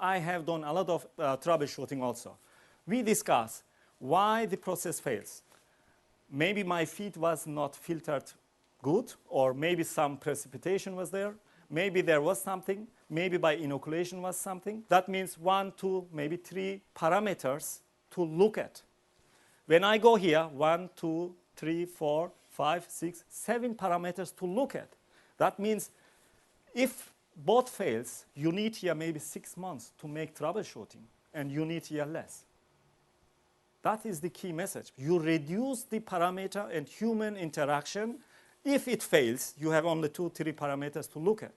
I have done a lot of troubleshooting also. We discuss why the process fails. Maybe my feed was not filtered good, or maybe some precipitation was there. Maybe there was something. Maybe by inoculation was something. That means 1, 2, maybe 3 parameters to look at. When I go here, 1, 2, 3, 4, 5, 6, 7 parameters to look at. That means if both fails, you need here maybe 6 months to make troubleshooting, and you need here less. That is the key message. You reduce the parameter and human interaction. If it fails, you have only 2, 3 parameters to look at.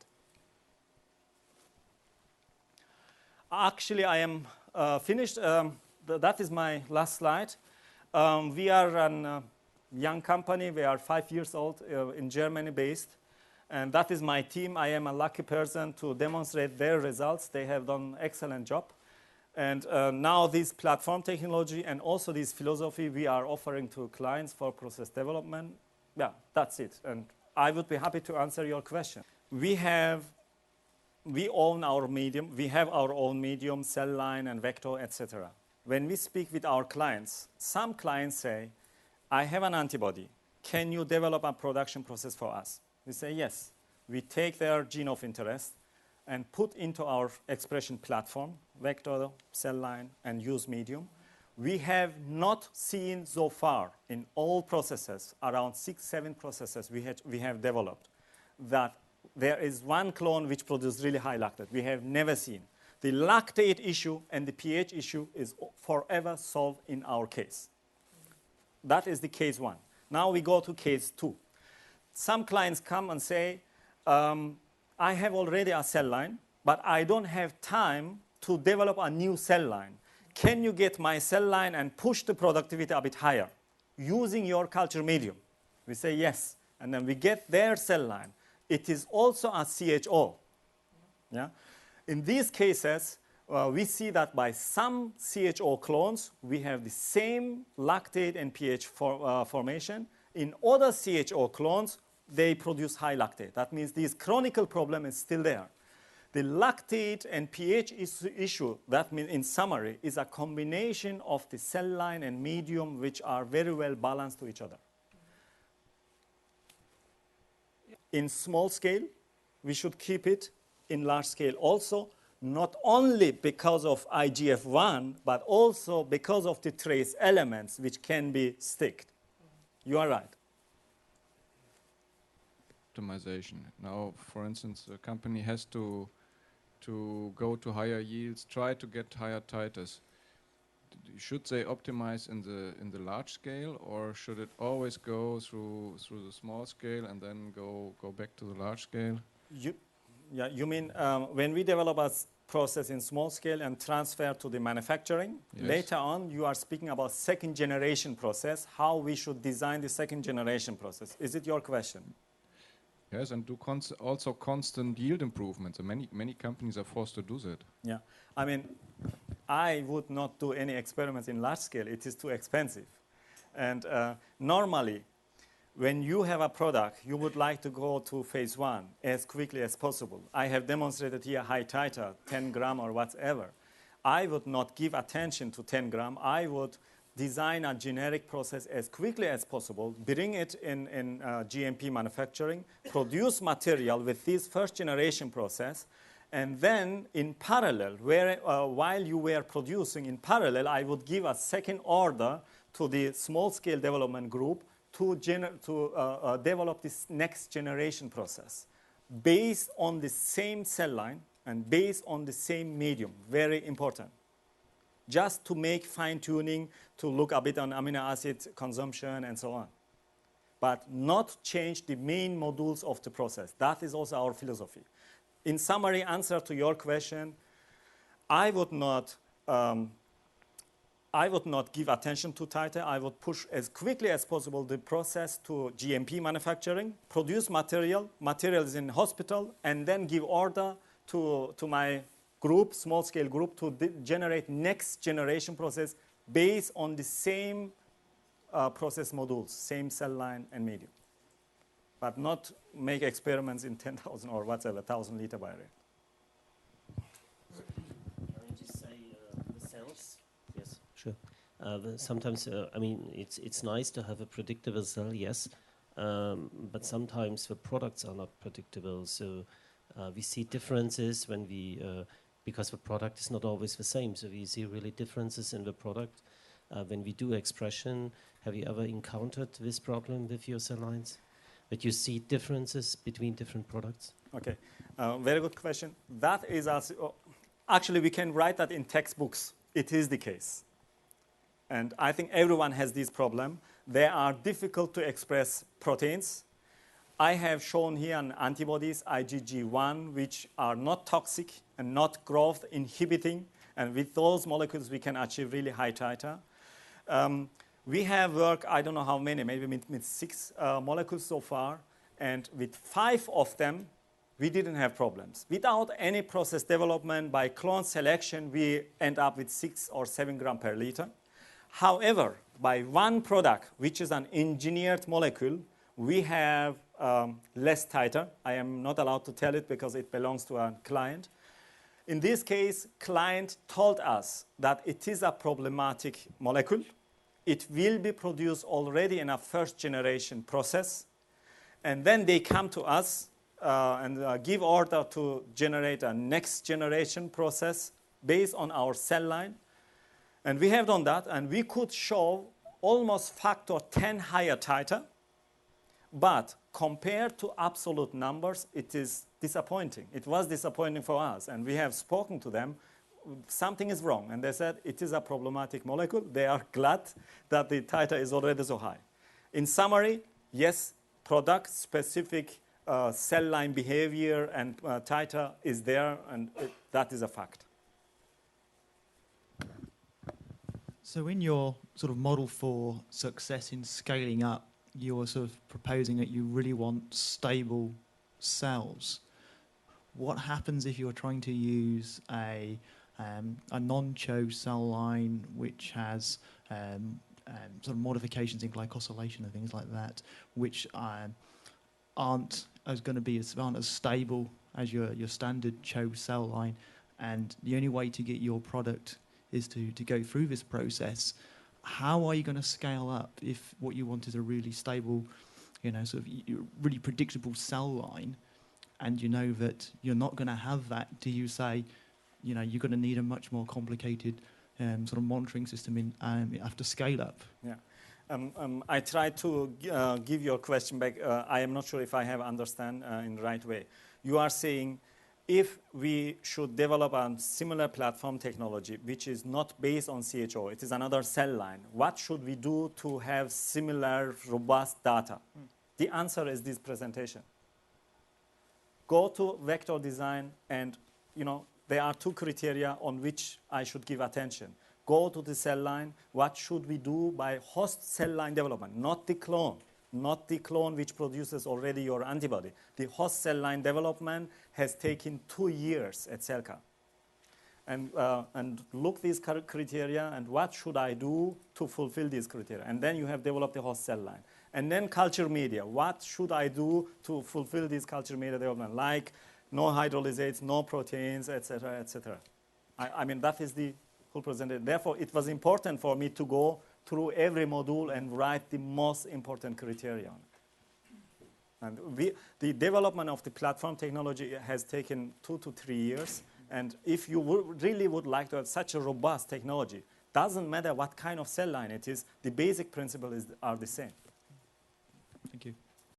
Actually, I am finished. That is my last slide. We are a young company. We are 5 years old, in Germany based. And that is my team. I am a lucky person to demonstrate their results. They have done an excellent job. And now this platform technology and also this philosophy we are offering to clients for process development. Yeah, that's it. And I would be happy to answer your question. We own our medium. We have our own medium, cell line and vector, etc. When we speak with our clients, some clients say, I have an antibody. Can you develop a production process for us? We say yes. We take their gene of interest and put into our expression platform, vector, cell line, and use medium. We have not seen so far in all processes, around 6, 7 processes we have developed, that there is one clone which produces really high lactate. We have never seen. The lactate issue and the pH issue is forever solved in our case. That is the case 1. Now we go to case 2. Some clients come and say, I have already a cell line, but I don't have time to develop a new cell line. Can you get my cell line and push the productivity a bit higher using your culture medium? We say yes, and then we get their cell line. It is also a CHO. Yeah? In these cases, we see that by some CHO clones, we have the same lactate and pH formation. In other CHO clones, they produce high lactate. That means this chronic problem is still there. The lactate and pH issue, that means in summary, is a combination of the cell line and medium which are very well balanced to each other. In small scale, we should keep it. In large scale also, not only because of IGF-1, but also because of the trace elements which can be sticked. You are right. Optimization. Now, for instance, a company has to go to higher yields, try to get higher titers. Should they optimize in the large scale, or should it always go through the small scale and then go back to the large scale? You mean when we develop a process in small scale and transfer to the manufacturing, yes. Later on you are speaking about second generation process, how we should design the second generation process. Is it your question? Yes, and do also constant yield improvements. And many companies are forced to do that. Yeah, I mean, I would not do any experiments in large scale. It is too expensive. And normally, when you have a product, you would like to go to phase 1 as quickly as possible. I have demonstrated here high titer, 10 gram or whatever. I would not give attention to 10 gram. I would design a generic process as quickly as possible, bring it in GMP manufacturing, produce material with this first generation process, and then in parallel, while you were producing in parallel, I would give a second order to the small scale development group to develop this next generation process based on the same cell line and based on the same medium. Very important. Just to make fine-tuning, to look a bit on amino acid consumption and so on. But not change the main modules of the process. That is also our philosophy. In summary, answer to your question, I would not give attention to titer. I would push as quickly as possible the process to GMP manufacturing, produce materials in hospital, and then give order to my group, small scale group, to generate next generation process based on the same process modules, same cell line and medium. But not make experiments in 10,000 or whatever, 1,000 liter by rate. Sometimes, I mean, it's nice to have a predictable cell, yes, but sometimes the products are not predictable. So we see differences when we, because the product is not always the same. So we see really differences in the product. When we do expression, have you ever encountered this problem with your cell lines? That you see differences between different products? Okay, very good question. That is also, actually we can write that in textbooks. It is the case. And I think everyone has this problem. They are difficult to express proteins. I have shown here an antibodies, IgG1, which are not toxic and not growth inhibiting. And with those molecules, we can achieve really high titer. We have worked, I don't know how many, maybe with 6 molecules so far. And with 5 of them, we didn't have problems. Without any process development, by clone selection, we end up with 6 or 7 grams per liter. However, by one product, which is an engineered molecule, we have less titer. I am not allowed to tell it because it belongs to a client. In this case, client told us that it is a problematic molecule. It will be produced already in a first generation process. And then they come to us and give order to generate a next generation process based on our cell line. And we have done that, and we could show almost factor 10 higher titer. But compared to absolute numbers, it is disappointing. It was disappointing for us, and we have spoken to them. Something is wrong, and they said it is a problematic molecule. They are glad that the titer is already so high. In summary, yes, product-specific cell line behavior and titer is there, and that is a fact. So in your sort of model for success in scaling up, you're sort of proposing that you really want stable cells. What happens if you're trying to use a non-CHO cell line which has sort of modifications in glycosylation and things like that, which aren't as stable as your standard CHO cell line, and the only way to get your product is to go through this process? How are you going to scale up if what you want is a really stable, sort of really predictable cell line, and you know that you're not going to have that? Do you say, you're going to need a much more complicated sort of monitoring system after scale up? Yeah. I try to give your question back. I am not sure if I have understand in the right way. You are saying, if we should develop a similar platform technology, which is not based on CHO, it is another cell line, what should we do to have similar robust data? The answer is this presentation. Go to vector design, and there are 2 criteria on which I should give attention. Go to the cell line. What should we do by host cell line development? Not the clone which produces already your antibody. The host cell line development has taken 2 years at Cellca. And look these criteria, and what should I do to fulfill these criteria? And then you have developed the host cell line. And then culture media. What should I do to fulfill this culture media development? Like no hydrolysates, no proteins, etc., etc. I mean, that is the whole presentation. Therefore, it was important for me to go through every module and write the most important criteria on it. And the development of the platform technology has taken 2 to 3 years. And if you really would like to have such a robust technology, doesn't matter what kind of cell line it is, the basic principles are the same.